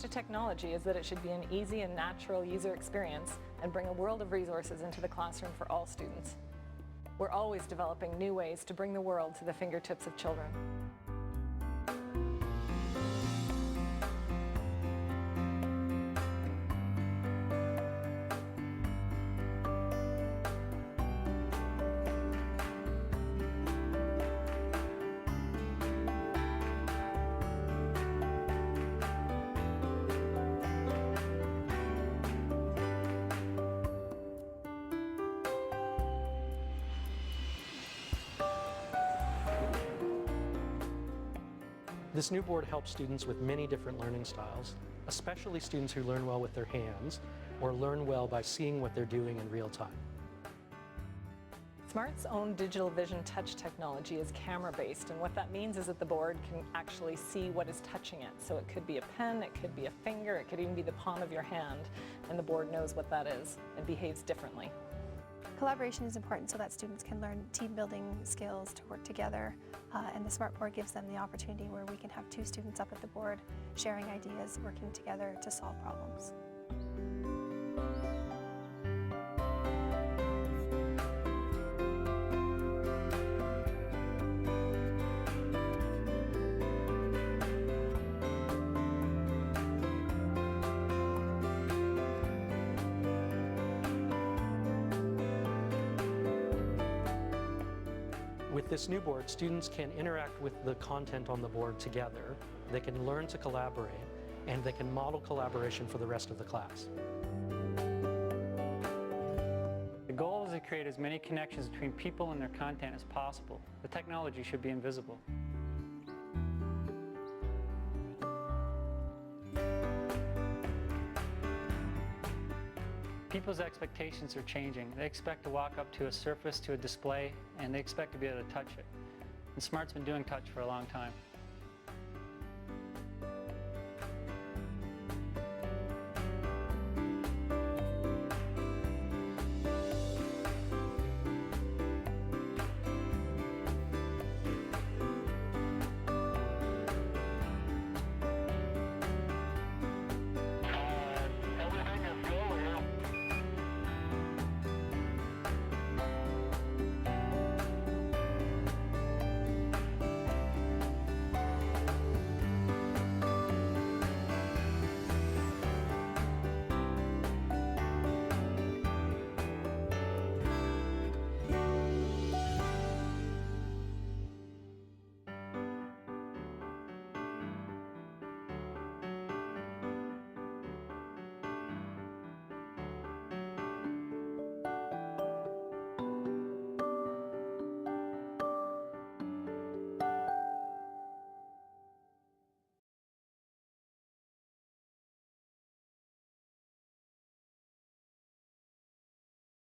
to technology is that it should be an easy and natural user experience and bring a world of resources into the classroom for all students. We're always developing new ways to bring the world to the fingertips of children. This new board helps students with many different learning styles, especially students who learn well with their hands or learn well by seeing what they're doing in real time. SMART's own digital vision touch technology is camera-based, and what that means is that the board can actually see what is touching it. So it could be a pen, it could be a finger, it could even be the palm of your hand, and the board knows what that is and behaves differently. Collaboration is important so that students can learn team building skills to work together, and the SMART board gives them the opportunity where we can have 2 students up at the board sharing ideas, working together to solve problems. With this new board, students can interact with the content on the board together, they can learn to collaborate, and they can model collaboration for the rest of the class. The goal is to create as many connections between people and their content as possible. The technology should be invisible. People's expectations are changing. They expect to walk up to a surface, to a display, and they expect to be able to touch it. And SMART's been doing touch for a long time.